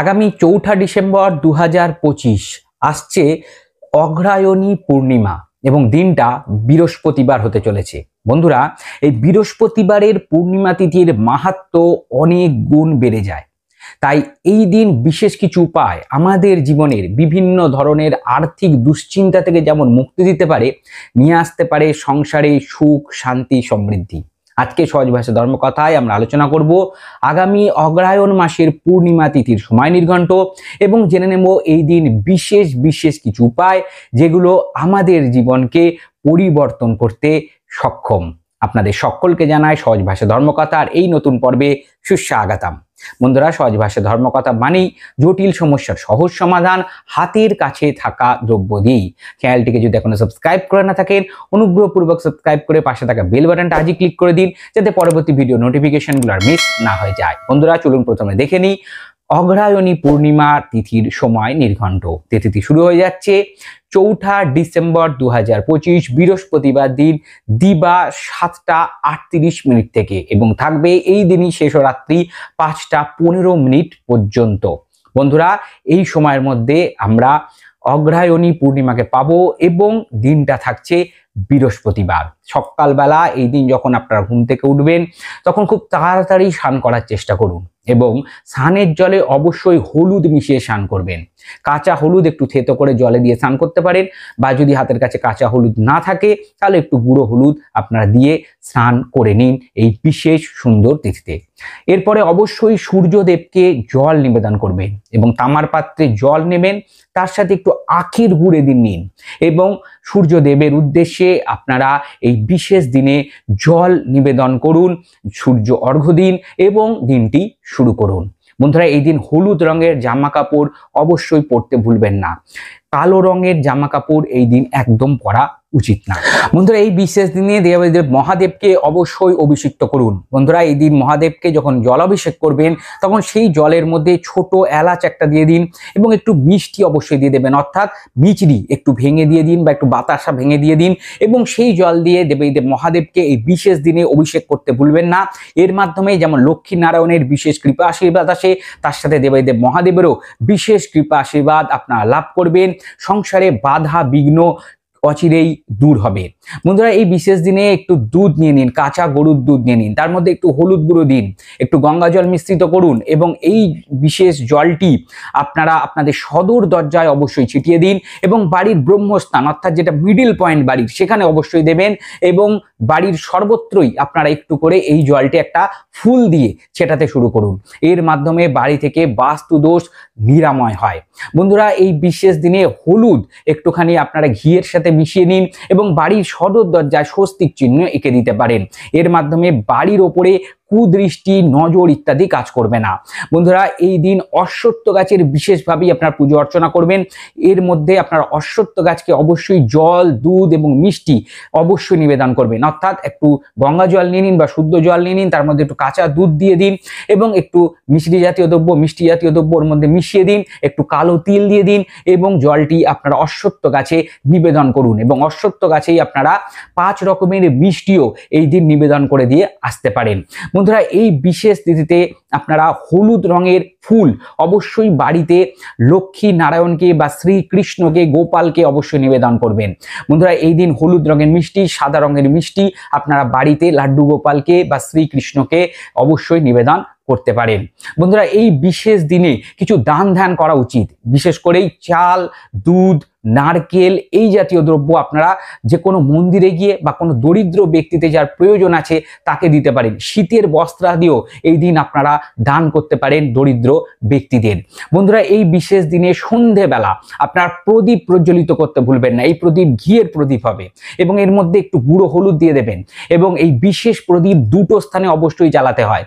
আগামী ৪ঠা ডিসেম্বর ২০২৫ আসছে অগ্রহায়ণী পূর্ণিমা এবং দিনটা বৃহস্পতিবার হতে চলেছে। বন্ধুরা, এই বৃহস্পতিবারের পূর্ণিমা তিথির মাহাত্ম্য অনেক গুণ বেড়ে যায়। তাই এই দিন বিশেষ কিছু উপায় আমাদের জীবনের বিভিন্ন ধরনের আর্থিক দুশ্চিন্তা থেকে যেমন মুক্তি দিতে পারে, নিয়ে আসতে পারে সংসারে সুখ, শান্তি, সমৃদ্ধি। আজকে সহজ ভাষা ধর্মকথায় আমরা আলোচনা করব আগামী অগ্রহায়ণ মাসের পূর্ণিমা তিথির সময় নির্ঘণ্ট এবং জেনে নেব এই দিন বিশেষ বিশেষ কিছু উপায় যেগুলো আমাদের জীবনকে পরিবর্তন করতে সক্ষম। আপনাদের সকলকে জানাই সহজ ভাষা ধর্মকথার এই নতুন পর্বে সুস্বাগতম। বন্ধুরা, সহজ ভাষা ধর্মকথা মানেই জটিল সমস্যার সহজ সমাধান হাতের কাছে থাকা দ্রব্য দিয়েই। চ্যানেলটিকে যদি এখনো সাবস্ক্রাইব করে না থাকেন, অনুগ্রহপূর্বক সাবস্ক্রাইব করে পাশে থাকা বেল বাটনটা আজই ক্লিক করে দিন, যাতে পরবর্তী ভিডিও নোটিফিকেশনগুলো আর মিস না হয়ে যায়। বন্ধুরা, চলুন প্রথমে দেখে নিই অগ্রহায়ণী পূর্ণিমা তিথির সময় নির্ঘণ্ট। তিথি শুরু হয়ে যাচ্ছে ৪ঠা ডিসেম্বর ২০২৫ বৃহস্পতিবার দিন দিবা ৭টা ৩৮ থেকে এবং থাকবে এই দিনই শেষ রাত্রি ৫টা ১৫ পর্যন্ত। বন্ধুরা, এই সময়ের মধ্যে আমরা অগ্রহায়ণী পূর্ণিমাকে পাবো এবং দিনটা থাকছে বৃহস্পতিবার। সকালবেলা এই দিন যখন আপনারা ঘুম থেকে উঠবেন তখন খুব তাড়াতাড়ি স্নান করার চেষ্টা করুন এবং স্নানের জলে অবশ্যই হলুদ মিশিয়ে স্নান করবেন। কাঁচা হলুদ একটু থেতো করে জলে দিয়ে স্নান করতে পারেন, বা যদি হাতের কাছে কাঁচা হলুদ না থাকে তাহলে একটু গুঁড়ো হলুদ আপনারা দিয়ে স্নান করে নিন এই বিশেষ সুন্দর তিথিতে। এরপরে অবশ্যই সূর্যদেবকে জল নিবেদন করবেন এবং তামার পাত্রে জল নেবেন, তার সাথে একটু আখের গুড় এদিন নিন এবং সূর্যদেবের উদ্দেশ্যে আপনারা এই বিশেষ দিনে জল নিবেদন করুন, সূর্য অর্ঘ্য দিন এবং দিনটি শুরু করুন। বন্ধুরা, এই দিন হলুদ রঙের জামা কাপড় অবশ্যই পরতে ভুলবেন না। কালো রঙের জামা কাপড় এই দিন একদম পরা উচিত না। বন্ধুরা, এই বিশেষ দিনে দেবাদিদেব মহাদেবকে অবশ্যই অভিষিক্ত করুন। বন্ধুরা, এই দিন মহাদেবকে যখন জলাভিষেক করবেন তখন সেই জলের মধ্যে ছোট এলাচ একটা দিয়ে দিন এবং একটু মিষ্টি অবশ্যই দিয়ে দেবেন, অর্থাৎ মিচড়ি একটু ভেঙে দিয়ে দিন বা একটু বাতাসা ভেঙে দিয়ে দিন এবং সেই জল দিয়ে দেবাদিদেব মহাদেবকে এই বিশেষ দিনে অভিষেক করতে ভুলবেন না। এর মাধ্যমে যেমন লক্ষ্মী নারায়ণের বিশেষ কৃপা আশীর্বাদ আসে, তার সাথে দেবাদিদেব মহাদেবেরও বিশেষ কৃপা আশীর্বাদ আপনারা লাভ করবেন। সংসারে বাধা বিঘ্ন অচিরেই দূর হবে। বন্ধুরা, এই বিশেষ দিনে একটু দুধ নিয়ে নিন, কাঁচা গরুর দুধ নিয়ে নিন, তার মধ্যে একটু হলুদ গুঁড়ো দিন, একটু গঙ্গা জল মিশ্রিত করুন এবং এই বিশেষ জলটি আপনারা আপনাদের সদর দরজায় অবশ্যই ছিটিয়ে দিন এবং বাড়ির ব্রহ্মস্থান অর্থাৎ যেটা মিডিল পয়েন্ট বাড়ির সেখানে অবশ্যই দেবেন এবং বাড়ির সর্বত্রই আপনারা একটু করে এই জলটি একটা ফুল দিয়ে ছেটাতে শুরু করুন। এর মাধ্যমে বাড়ি থেকে বাস্তু দোষ নিরাময় হয়। বন্ধুরা, এই বিশেষ দিনে হলুদ একটুখানি আপনারা ঘিয়ের সাথে মিশিয়ে নিন এবং বাড়ির সদর দরজায় স্বস্তিক চিহ্ন এঁকে দিতে পারেন। এর মাধ্যমে বাড়ির ওপরে কুদৃষ্টি, নজর ইত্যাদি কাজ করবে না। বন্ধুরা, এই দিন অশ্বত্থ গাছের বিশেষভাবেই আপনারা পুজো অর্চনা করবেন। এর মধ্যে আপনারা অশ্বত্থ গাছকে অবশ্যই জল, দুধ এবং মিষ্টি অবশ্যই নিবেদন করবেন, অর্থাৎ একটু গঙ্গা জল নিয়ে নিন বা শুদ্ধ জল নিয়ে নিন, তার মধ্যে একটু কাঁচা দুধ দিয়ে দিন এবং একটু মিষ্টি জাতীয় দ্রব্য ওর মধ্যে মিশিয়ে দিন, একটু কালো তিল দিয়ে দিন এবং জলটি আপনারা অশ্বত্থ গাছে নিবেদন করুন এবং অশ্বত্থ গাছেই আপনারা 5 রকমের মিষ্টিও এই দিন নিবেদন করে দিয়ে আসতে পারেন। বন্ধুরা, এই বিশেষ তিথিতে আপনারা হলুদ রঙের ফুল অবশ্যই বাড়িতে লক্ষ্মী নারায়ণকে বা শ্রীকৃষ্ণকে, গোপালকে অবশ্যই নিবেদন করবেন। বন্ধুরা, এই দিন হলুদ রঙের মিষ্টি, সাদা রঙের মিষ্টি আপনারা বাড়িতে লাড্ডু গোপালকে বা শ্রীকৃষ্ণকে অবশ্যই নিবেদন করতে পারেন। বন্ধুরা, এই বিশেষ দিনে কিছু দান ধ্যান করা উচিত, বিশেষ করেই চাল, দুধ, নারকেল এই জাতীয় দ্রব্য আপনারা যে কোনো মন্দিরে গিয়ে বা কোনো দরিদ্র ব্যক্তিতে যার প্রয়োজন আছে তাকে দিতে পারেন। শীতের বস্ত্রাদিও এই দিন আপনারা দান করতে পারেন দরিদ্র ব্যক্তিদের। বন্ধুরা, এই বিশেষ দিনে সন্ধেবেলা আপনার প্রদীপ প্রজ্বলিত করতে ভুলবেন না। এই প্রদীপ ঘিয়ের প্রদীপ হবে এবং এর মধ্যে একটু গুঁড়ো হলুদ দিয়ে দেবেন এবং এই বিশেষ প্রদীপ দুটো স্থানে অবশ্যই জ্বালাতে হয়।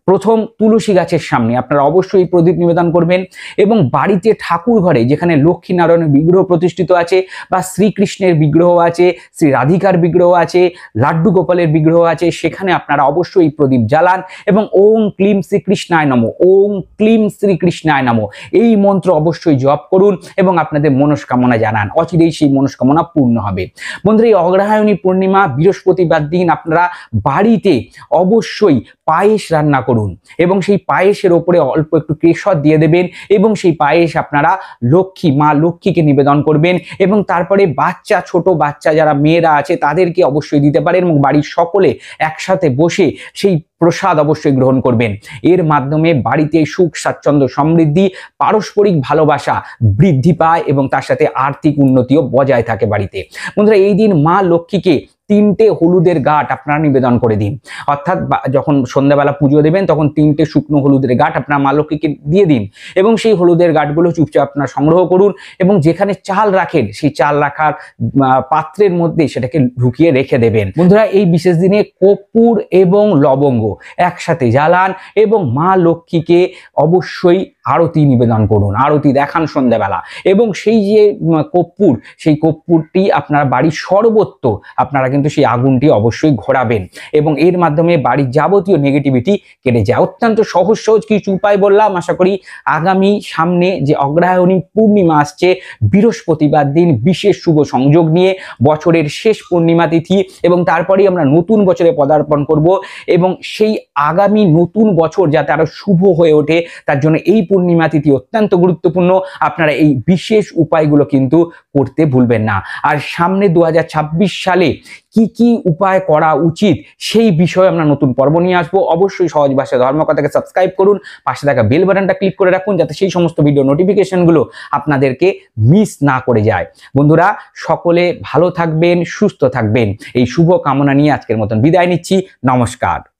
প্রথম তুলসী গাছের সামনে আপনারা অবশ্যই প্রদীপ নিবেদন করবেন এবং বাড়িতে ঠাকুর ঘরে যেখানে লক্ষ্মী নারায়ণের বিগ্রহ প্রতিষ্ঠিত আছে বা শ্রীকৃষ্ণের বিগ্রহ আছে, শ্রী রাধিকার বিগ্রহ আছে, লাড্ডু গোপালের বিগ্রহ আছে, সেখানে আপনারা অবশ্যই প্রদীপ জ্বালান এবং ওম ক্লিম শ্রীকৃষ্ণায় নমঃ, ওম ক্লিম শ্রীকৃষ্ণায় নমঃ এই মন্ত্র অবশ্যই জপ করুন এবং আপনাদের মনস্কামনা জানান, অচিরেই সেই মনস্কামনা পূর্ণ হবে। বন্ধুরা, এই অগ্রহায়ণী পূর্ণিমা বৃহস্পতিবার দিন আপনারা বাড়িতে অবশ্যই পায়েস রান্না করুন করুন এবং সেই পায়েসের ওপরে অল্প একটু কেশর দিয়ে দেবেন এবং সেই পায়েস আপনারা মা লক্ষ্মীকে নিবেদন করবেন এবং তারপরে ছোট বাচ্চা যারা মেয়েরা আছে তাদেরকে অবশ্যই দিতে পারেন এবং বাড়ির সকলে একসাথে বসে সেই প্রসাদ অবশ্যই গ্রহণ করবেন। এর মাধ্যমে বাড়িতে সুখ স্বাচ্ছন্দ্য সমৃদ্ধি পারস্পরিক ভালোবাসা বৃদ্ধি পায় এবং তার সাথে আর্থিক উন্নতিও বজায় থাকে বাড়িতে। বন্ধুরা, এই দিন মা লক্ষ্মীকে 3টে হলুদের গাঁট আপনারা নিবেদন করে দিন, অর্থাৎ যখন সন্ধ্যাবেলা পুজো দেবেন তখন 3টে শুকনো হলুদের গাঁট আপনারা মা লক্ষ্মীকে দিয়ে দিন এবং সেই হলুদের গাঁটগুলো চুপচাপ আপনারা সংগ্রহ করুন এবং যেখানে চাল রাখেন সেই চাল রাখার পাত্রের মধ্যে সেটাকে ঢুকিয়ে রেখে দেবেন। বন্ধুরা, এই বিশেষ দিনে কর্পূর এবং লবঙ্গ একসাথে জ্বালান এবং মা লক্ষ্মীকে অবশ্যই আরতি নিবেদন করুন, আরতি দেখান সন্ধ্যাবেলা এবং সেই যে কর্পূর সেই কর্পূরটি আপনারা বাড়ির সর্বত্র আপনারা কিন্তু সেই আগুনটি অবশ্যই ঘোরাবেন এবং এর মাধ্যমে বাড়ির যাবতীয় নেগেটিভিটি কেটে যায়। অত্যন্ত সহজ কিছু উপায় বললাম। আশা করি আগামী সামনে যে অগ্রহায়ণী পূর্ণিমা আসছে বৃহস্পতিবার দিন বিশেষ শুভ সংযোগ নিয়ে বছরের শেষ পূর্ণিমা তিথি এবং তারপরেই আমরা নতুন বছরে পদার্পণ করব এবং সেই আগামী নতুন বছর যাতে আরো শুভ হয়ে ওঠে তার জন্য এই পূর্ণিমা তিথি অত্যন্ত গুরুত্বপূর্ণ। আপনারা এই বিশেষ উপায়গুলো কিন্তু করতে ভুলবেন না। আর সামনে 2026 সালে কি কি উপায় করা উচিত সেই বিষয়ে আমরা নতুন পর্ব নিয়ে আসবো। অবশ্যই সহজ ভাষায় ধর্মকথাকে সাবস্ক্রাইব করুন, পাশে থাকা বেল বাটনটা ক্লিক করে রাখুন যাতে সেই সমস্ত ভিডিও নোটিফিকেশনগুলো আপনাদেরকে মিস না করে যায়। বন্ধুরা, সকলে ভালো থাকবেন, সুস্থ থাকবেন, এই শুভ কামনা নিয়ে আজকের মতন বিদায় নিচ্ছি। নমস্কার।